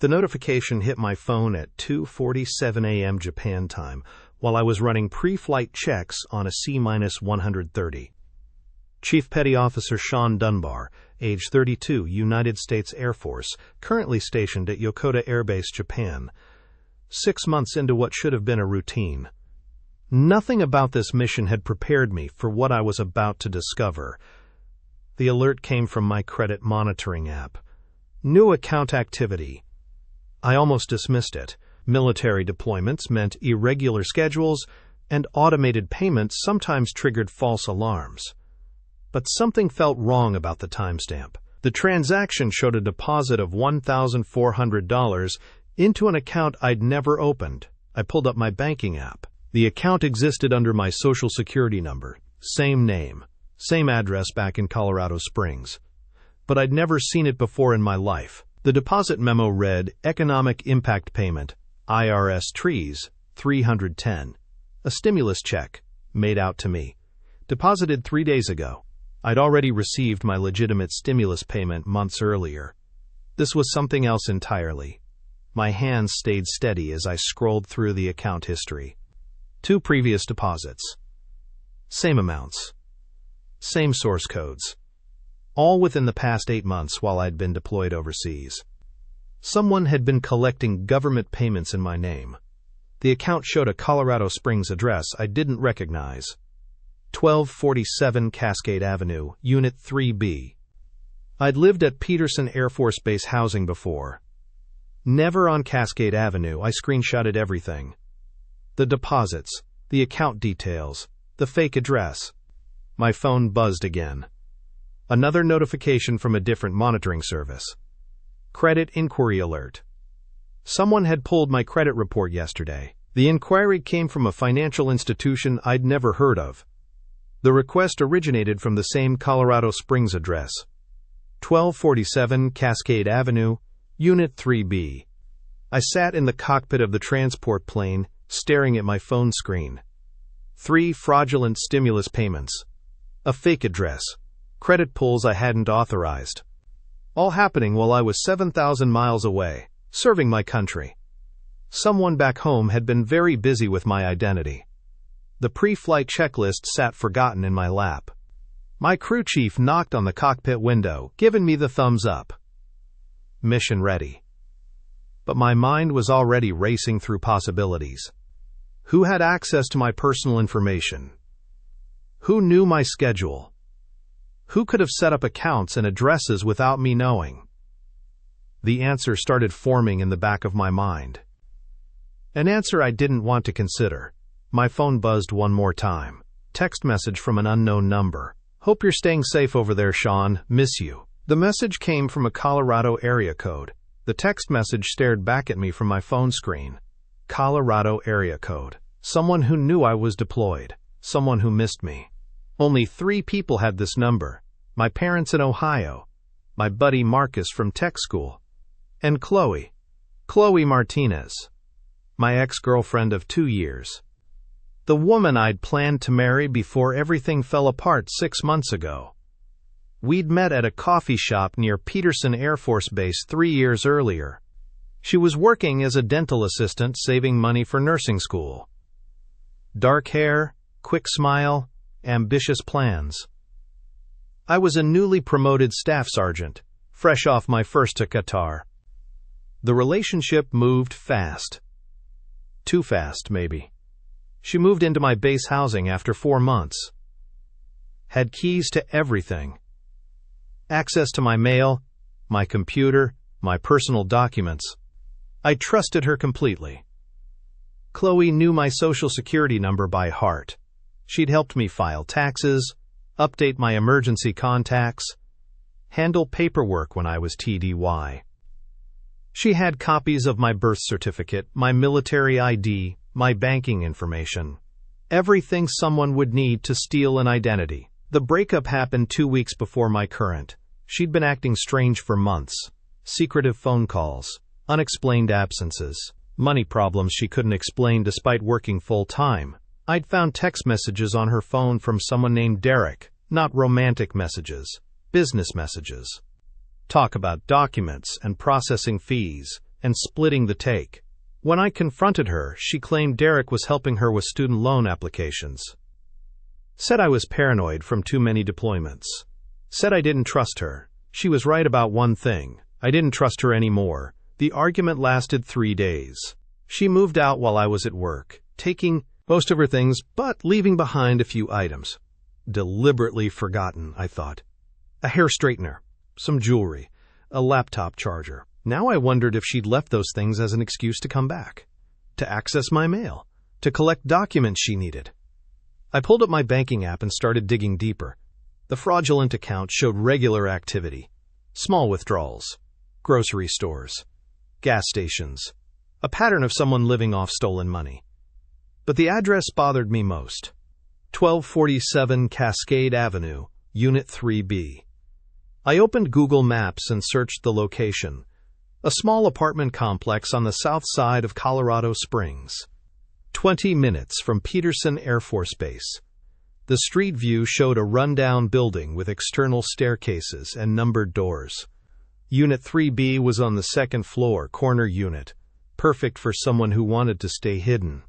The notification hit my phone at 2:47 a.m. Japan time while I was running pre-flight checks on a C-130. Chief Petty Officer Sean Dunbar, age 32, United States Air Force, currently stationed at Yokota Air Base, Japan. 6 months into what should have been a routine. Nothing about this mission had prepared me for what I was about to discover. The alert came from my credit monitoring app. New account activity. I almost dismissed it. Military deployments meant irregular schedules, and automated payments sometimes triggered false alarms. But something felt wrong about the timestamp. The transaction showed a deposit of $1,400 into an account I'd never opened. I pulled up my banking app. The account existed under my Social Security number, same name, same address back in Colorado Springs. But I'd never seen it before in my life. The deposit memo read, Economic Impact Payment, IRS Trees, $310. A stimulus check, made out to me. Deposited 3 days ago. I'd already received my legitimate stimulus payment months earlier. This was something else entirely. My hands stayed steady as I scrolled through the account history. 2 previous deposits. Same amounts. Same source codes. All within the past 8 months while I'd been deployed overseas. Someone had been collecting government payments in my name. The account showed a Colorado Springs address I didn't recognize. 1247 Cascade Avenue, Unit 3B. I'd lived at Peterson Air Force Base housing before. Never on Cascade Avenue. I screenshotted everything. The deposits, the account details, the fake address. My phone buzzed again. Another notification from a different monitoring service. Credit inquiry alert. Someone had pulled my credit report yesterday. The inquiry came from a financial institution I'd never heard of. The request originated from the same Colorado Springs address. 1247 Cascade Avenue, Unit 3B. I sat in the cockpit of the transport plane, staring at my phone screen. 3 fraudulent stimulus payments. A fake address. Credit pulls I hadn't authorized. All happening while I was 7,000 miles away, serving my country. Someone back home had been very busy with my identity. The pre-flight checklist sat forgotten in my lap. My crew chief knocked on the cockpit window, giving me the thumbs up. Mission ready. But my mind was already racing through possibilities. Who had access to my personal information? Who knew my schedule? Who could have set up accounts and addresses without me knowing? The answer started forming in the back of my mind. An answer I didn't want to consider. My phone buzzed one more time. Text message from an unknown number. Hope you're staying safe over there, Sean. Miss you. The message came from a Colorado area code. The text message stared back at me from my phone screen. Colorado area code. Someone who knew I was deployed. Someone who missed me. Only 3 people had this number. My parents in Ohio. My buddy Marcus from tech school. And Chloe Martinez. My ex-girlfriend of 2 years. The woman I'd planned to marry before everything fell apart 6 months ago. We'd met at a coffee shop near Peterson Air Force Base 3 years earlier. She was working as a dental assistant saving money for nursing school. Dark hair, quick smile, ambitious plans. I was a newly promoted staff sergeant, fresh off my first to Qatar. The relationship moved fast. Too fast, maybe. She moved into my base housing after 4 months. Had keys to everything. Access to my mail, my computer, my personal documents. I trusted her completely. Chloe knew my Social Security number by heart. She'd helped me file taxes, update my emergency contacts, handle paperwork when I was TDY. She had copies of my birth certificate, my military ID, my banking information. Everything someone would need to steal an identity. The breakup happened 2 weeks before my current. She'd been acting strange for months. Secretive phone calls, unexplained absences, money problems she couldn't explain despite working full-time. I'd found text messages on her phone from someone named Derek, not romantic messages, business messages. Talk about documents and processing fees, and splitting the take. When I confronted her, she claimed Derek was helping her with student loan applications. Said I was paranoid from too many deployments. Said I didn't trust her. She was right about one thing. I didn't trust her anymore. The argument lasted 3 days. She moved out while I was at work, taking most of her things, but leaving behind a few items. Deliberately forgotten, I thought. A hair straightener, some jewelry, a laptop charger. Now I wondered if she'd left those things as an excuse to come back, to access my mail, to collect documents she needed. I pulled up my banking app and started digging deeper. The fraudulent account showed regular activity, small withdrawals, grocery stores, gas stations, a pattern of someone living off stolen money. But the address bothered me most. 1247 Cascade Avenue, Unit 3B. I opened Google Maps and searched the location. A small apartment complex on the south side of Colorado Springs. 20 minutes from Peterson Air Force Base. The street view showed a rundown building with external staircases and numbered doors. Unit 3B was on the second floor, corner unit, perfect for someone who wanted to stay hidden.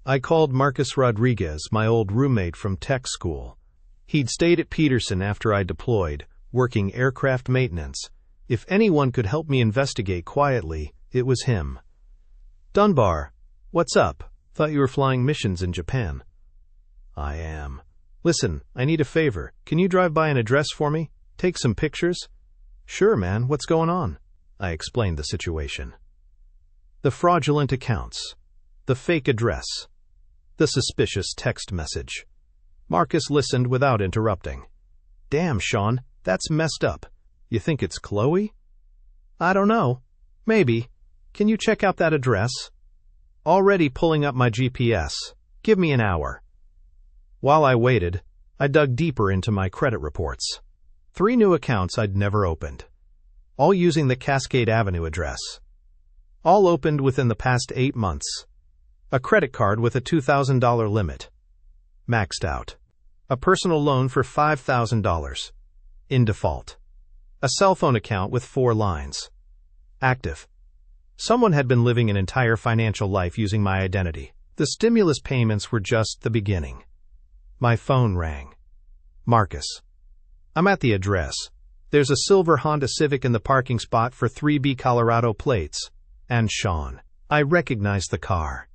I called Marcus Rodriguez, my old roommate from tech school. He'd stayed at Peterson after I deployed, working aircraft maintenance. If anyone could help me investigate quietly, it was him. Dunbar, what's up? Thought you were flying missions in Japan. I am. Listen, I need a favor. Can you drive by an address for me? Take some pictures? Sure, man. What's going on? I explained the situation. The fraudulent accounts. The fake address. The suspicious text message. Marcus listened without interrupting. Damn, Sean, that's messed up. You think it's Chloe? I don't know. Maybe. Can you check out that address? Already pulling up my GPS. Give me an hour. While I waited, I dug deeper into my credit reports. 3 new accounts I'd never opened. All using the Cascade Avenue address. All opened within the past 8 months. A credit card with a $2,000 limit. Maxed out. A personal loan for $5,000. In default. A cell phone account with 4 lines. Active. Someone had been living an entire financial life using my identity. The stimulus payments were just the beginning. My phone rang. Marcus. I'm at the address. There's a silver Honda Civic in the parking spot for 3B Colorado plates. And Sean. I recognized the car.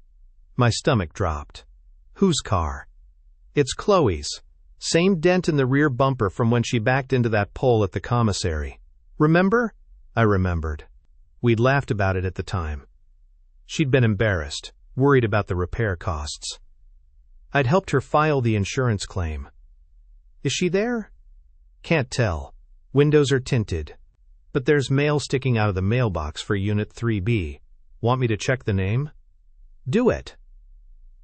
My stomach dropped. Whose car? It's Chloe's. Same dent in the rear bumper from when she backed into that pole at the commissary. Remember? I remembered. We'd laughed about it at the time. She'd been embarrassed, worried about the repair costs. I'd helped her file the insurance claim. Is she there? Can't tell. Windows are tinted. But there's mail sticking out of the mailbox for Unit 3B. Want me to check the name? Do it.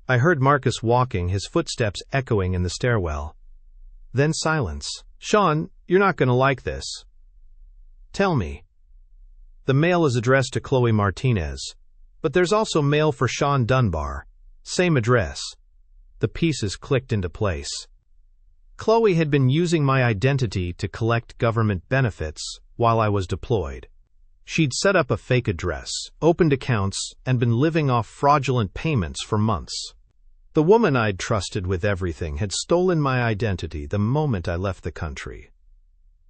I heard Marcus walking, his footsteps echoing in the stairwell. Then silence. Sean, you're not going to like this. Tell me. The mail is addressed to Chloe Martinez, but there's also mail for Sean Dunbar. Same address. The pieces clicked into place. Chloe had been using my identity to collect government benefits while I was deployed. She'd set up a fake address, opened accounts, and been living off fraudulent payments for months. The woman I'd trusted with everything had stolen my identity the moment I left the country.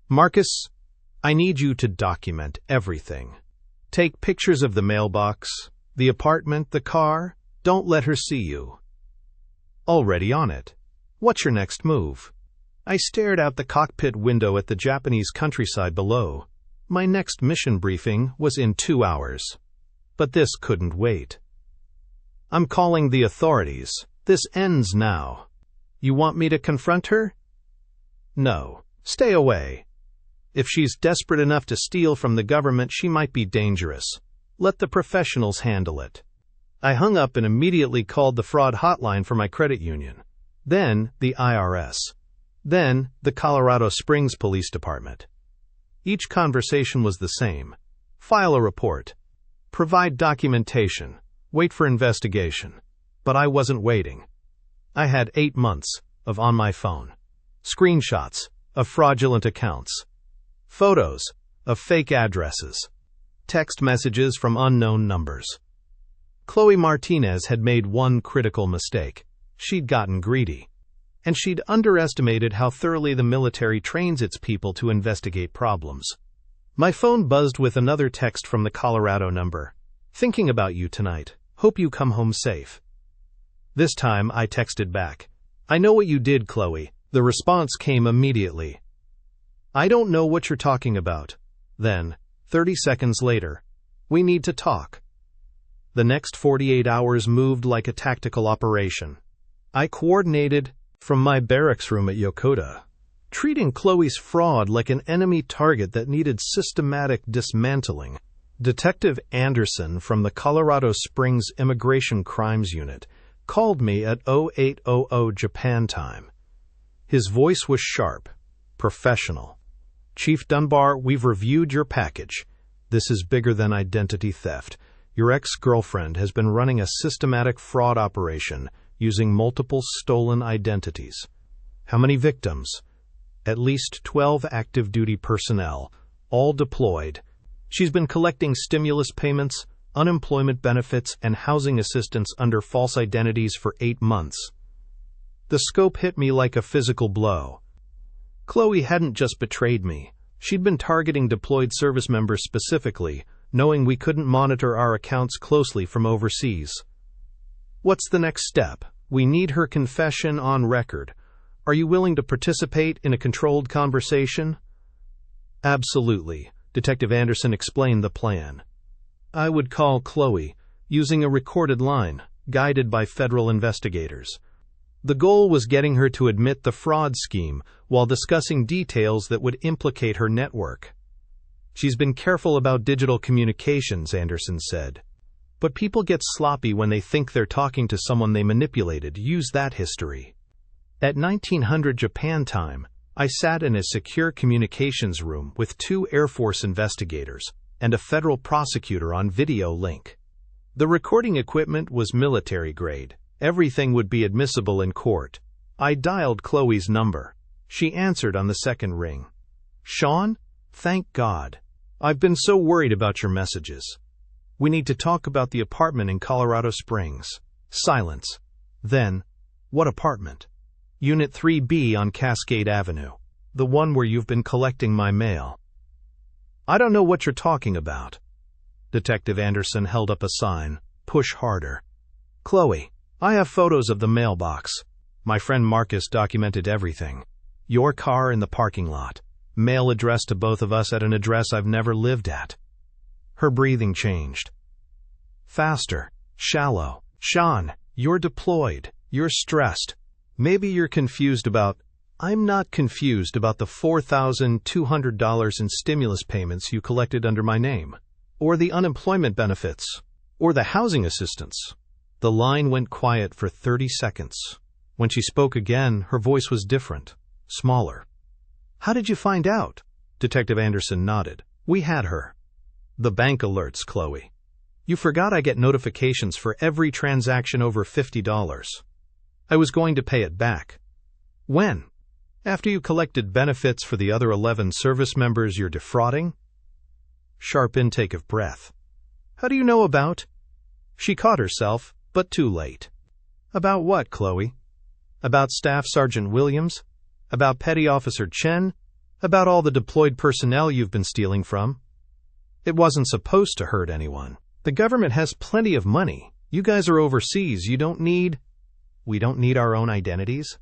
Marcus, I need you to document everything. Take pictures of the mailbox, the apartment, the car. Don't let her see you. Already on it. What's your next move? I stared out the cockpit window at the Japanese countryside below. My next mission briefing was in 2 hours. But this couldn't wait. I'm calling the authorities. This ends now. You want me to confront her? No. Stay away. If she's desperate enough to steal from the government, she might be dangerous. Let the professionals handle it. I hung up and immediately called the fraud hotline for my credit union. Then the IRS. Then the Colorado Springs Police Department. Each conversation was the same. File a report. Provide documentation. Wait for investigation. But I wasn't waiting. I had 8 months of on my phone. Screenshots of fraudulent accounts. Photos of fake addresses. text messages from unknown numbers. Chloe Martinez had made one critical mistake. She'd gotten greedy. And she'd underestimated how thoroughly the military trains its people to investigate problems. My phone buzzed with another text from the Colorado number. "Thinking about you tonight. Hope you come home safe." This time I texted back. "I know what you did, Chloe." The response came immediately. "I don't know what you're talking about." Then, 30 seconds later, "We need to talk." The next 48 hours moved like a tactical operation. I coordinated from my barracks room at Yokota, treating Chloe's fraud like an enemy target that needed systematic dismantling. Detective Anderson from the Colorado Springs Immigration Crimes Unit called me at 0800 Japan time. His voice was sharp, professional. "Chief Dunbar, we've reviewed your package. This is bigger than identity theft. Your ex-girlfriend has been running a systematic fraud operation using multiple stolen identities. How many victims? At least 12 active duty personnel, all deployed. She's been collecting stimulus payments, unemployment benefits, and housing assistance under false identities for 8 months." The scope hit me like a physical blow. Chloe hadn't just betrayed me. She'd been targeting deployed service members specifically, knowing we couldn't monitor our accounts closely from overseas. "What's the next step? We need her confession on record. Are you willing to participate in a controlled conversation?" "Absolutely," Detective Anderson explained the plan. I would call Chloe, using a recorded line, guided by federal investigators. The goal was getting her to admit the fraud scheme while discussing details that would implicate her network. "She's been careful about digital communications," Anderson said. "But people get sloppy when they think they're talking to someone they manipulated. Use that history." At 1900 Japan time, I sat in a secure communications room with 2 Air Force investigators and a federal prosecutor on video link. The recording equipment was military grade. Everything would be admissible in court. I dialed Chloe's number. She answered on the second ring. "Sean? Thank God. I've been so worried about your messages. We need to talk about the apartment in Colorado Springs." Silence. Then, "What apartment?" "Unit 3B on Cascade Avenue. The one where you've been collecting my mail." "I don't know what you're talking about." Detective Anderson held up a sign. "Push harder." "Chloe, I have photos of the mailbox. My friend Marcus documented everything. Your car in the parking lot. Mail addressed to both of us at an address I've never lived at." Her breathing changed. Faster. Shallow. "Sean, you're deployed. You're stressed. Maybe you're confused about—" "I'm not confused about the $4,200 in stimulus payments you collected under my name, or the unemployment benefits, or the housing assistance." The line went quiet for 30 seconds. When she spoke again, her voice was different, smaller. "How did you find out?" Detective Anderson nodded. "We had her." "The bank alerts, Chloe. You forgot I get notifications for every transaction over $50. I was going to pay it back." "When?" "After you collected benefits for the other 11 service members you're defrauding." Sharp intake of breath. "How do you know about—" She caught herself, but too late. "About what, Chloe? About Staff Sergeant Williams? About Petty Officer Chen? About all the deployed personnel you've been stealing from?" "It wasn't supposed to hurt anyone. The government has plenty of money. You guys are overseas. You don't need—" "We don't need our own identities?"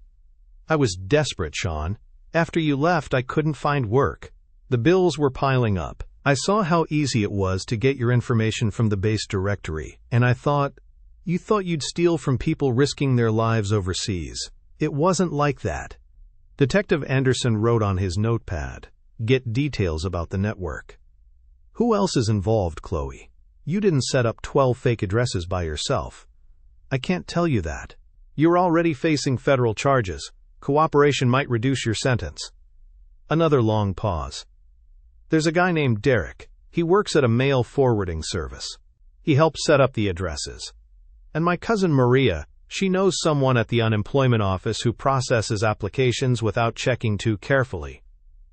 "I was desperate, Sean. After you left, I couldn't find work. The bills were piling up. I saw how easy it was to get your information from the base directory, and I thought, you thought you'd steal from people risking their lives overseas. It wasn't like that." Detective Anderson wrote on his notepad, "Get details about the network." "Who else is involved, Chloe? You didn't set up 12 fake addresses by yourself." "I can't tell you that. You're already facing federal charges. Cooperation might reduce your sentence." Another long pause. "There's a guy named Derek. He works at a mail forwarding service. He helped set up the addresses. And my cousin Maria, she knows someone at the unemployment office who processes applications without checking too carefully."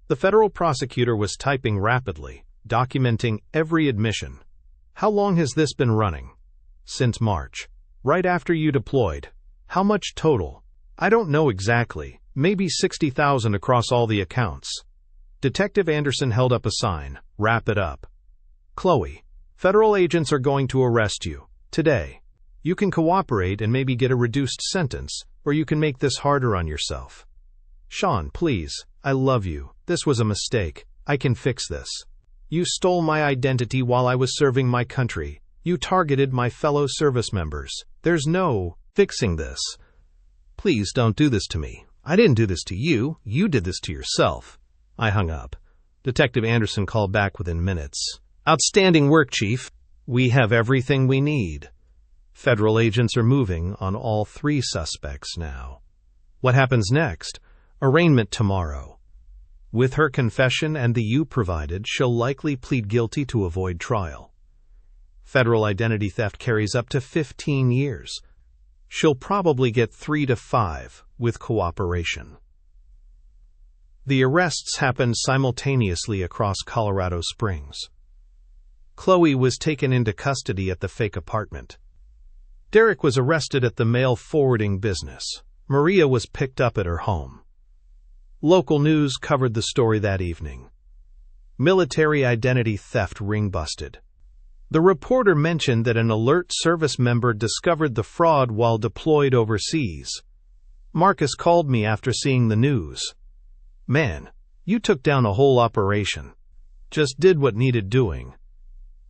The federal prosecutor was typing rapidly, documenting every admission. How long has this been running? Since March. Right after you deployed. How much total? I don't know exactly. Maybe 60,000 across all the accounts. Detective Anderson held up a sign. Wrap it up. Chloe, federal agents are going to arrest you. Today. You can cooperate and maybe get a reduced sentence, or you can make this harder on yourself. Sean, please. I love you. This was a mistake. I can fix this. You stole my identity while I was serving my country. You targeted my fellow service members. There's no fixing this. Please don't do this to me. I didn't do this to you. You did this to yourself. I hung up. Detective Anderson called back within minutes. Outstanding work, Chief. We have everything we need. Federal agents are moving on all 3 suspects now. What happens next? Arraignment tomorrow. With her confession and the you provided, she'll likely plead guilty to avoid trial. Federal identity theft carries up to 15 years. She'll probably get 3 to 5 with cooperation. The arrests happened simultaneously across Colorado Springs. Chloe was taken into custody at the fake apartment. Derek was arrested at the mail forwarding business. Maria was picked up at her home. Local news covered the story that evening. Military identity theft ring busted. The reporter mentioned that an alert service member discovered the fraud while deployed overseas. Marcus called me after seeing the news. Man, you took down a whole operation. Just did what needed doing.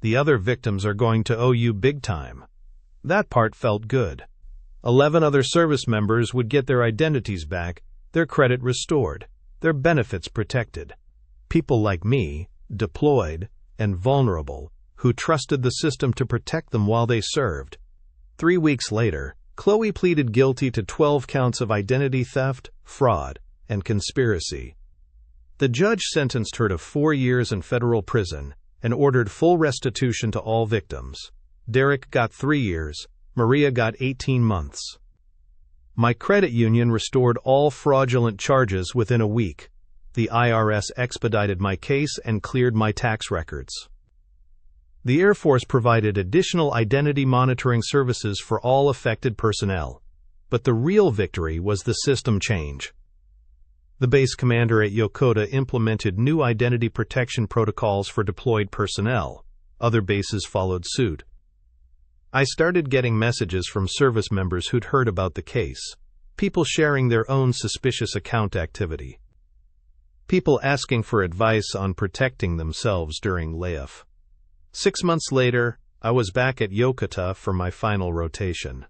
The other victims are going to owe you big time. That part felt good. 11 other service members would get their identities back, their credit restored, their benefits protected. People like me, deployed and vulnerable, who trusted the system to protect them while they served. 3 weeks later, Chloe pleaded guilty to 12 counts of identity theft, fraud, and conspiracy. The judge sentenced her to 4 years in federal prison and ordered full restitution to all victims. Derek got 3 years, Maria got 18 months. My credit union restored all fraudulent charges within a week. The IRS expedited my case and cleared my tax records. The Air Force provided additional identity monitoring services for all affected personnel. But the real victory was the system change. The base commander at Yokota implemented new identity protection protocols for deployed personnel. Other bases followed suit. I started getting messages from service members who'd heard about the case. People sharing their own suspicious account activity. People asking for advice on protecting themselves during layoff. 6 months later, I was back at Yokota for my final rotation.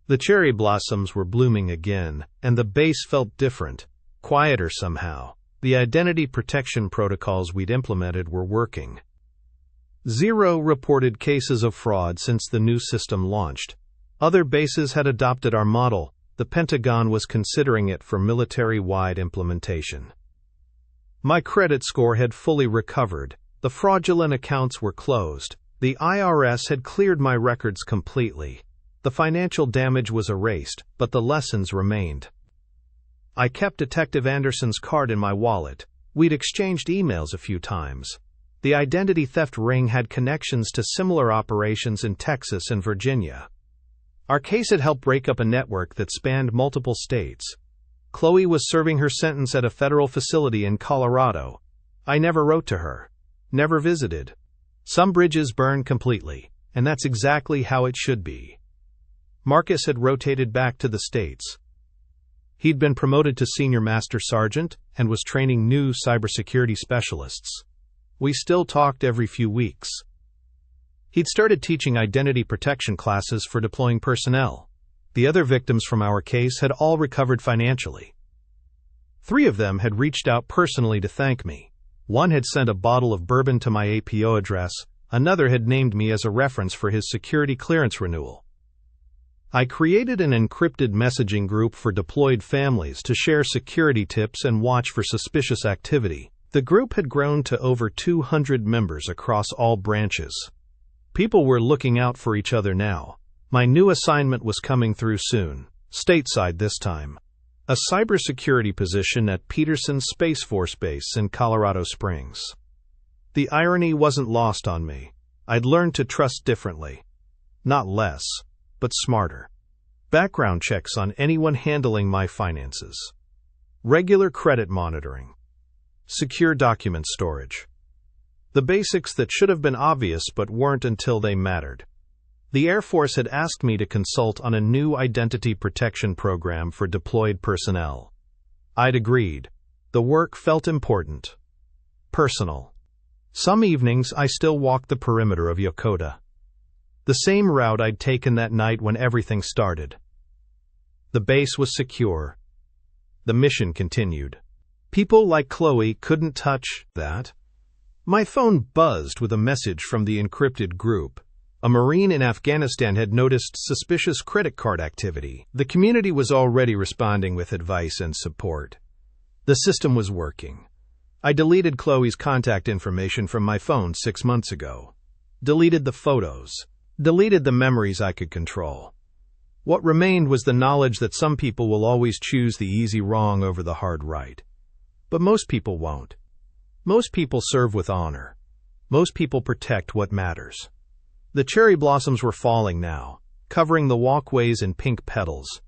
The cherry blossoms were blooming again, and the base felt different, quieter somehow. The identity protection protocols we'd implemented were working. 0 reported cases of fraud since the new system launched. Other bases had adopted our model. The Pentagon was considering it for military-wide implementation. My credit score had fully recovered. The fraudulent accounts were closed. The IRS had cleared my records completely. The financial damage was erased, but the lessons remained. I kept Detective Anderson's card in my wallet. We'd exchanged emails a few times. The identity theft ring had connections to similar operations in Texas and Virginia. Our case had helped break up a network that spanned multiple states. Chloe was serving her sentence at a federal facility in Colorado. I never wrote to her. Never visited. Some bridges burned completely, and that's exactly how it should be. Marcus had rotated back to the States. He'd been promoted to senior master sergeant and was training new cybersecurity specialists. We still talked every few weeks. He'd started teaching identity protection classes for deploying personnel. The other victims from our case had all recovered financially. 3 of them had reached out personally to thank me. One had sent a bottle of bourbon to my APO address. Another had named me as a reference for his security clearance renewal. I created an encrypted messaging group for deployed families to share security tips and watch for suspicious activity. The group had grown to over 200 members across all branches. People were looking out for each other now. My new assignment was coming through soon, stateside this time. A cybersecurity position at Peterson Space Force Base in Colorado Springs. The irony wasn't lost on me. I'd learned to trust differently. Not less, but smarter. Background checks on anyone handling my finances. Regular credit monitoring. Secure document storage. The basics that should have been obvious but weren't until they mattered. The Air Force had asked me to consult on a new identity protection program for deployed personnel. I'd agreed. The work felt important. Personal. Some evenings I still walked the perimeter of Yokota. The same route I'd taken that night when everything started. The base was secure. The mission continued. People like Chloe couldn't touch that. My phone buzzed with a message from the encrypted group. A Marine in Afghanistan had noticed suspicious credit card activity. The community was already responding with advice and support. The system was working. I deleted Chloe's contact information from my phone 6 months ago. Deleted the photos. Deleted the memories I could control. What remained was the knowledge that some people will always choose the easy wrong over the hard right. But most people won't. Most people serve with honor. Most people protect what matters. The cherry blossoms were falling now, covering the walkways in pink petals.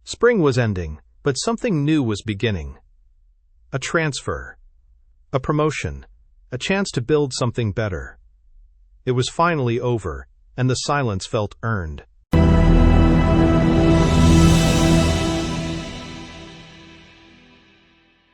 Spring was ending, but something new was beginning. A transfer. A promotion. A chance to build something better. It was finally over, and the silence felt earned.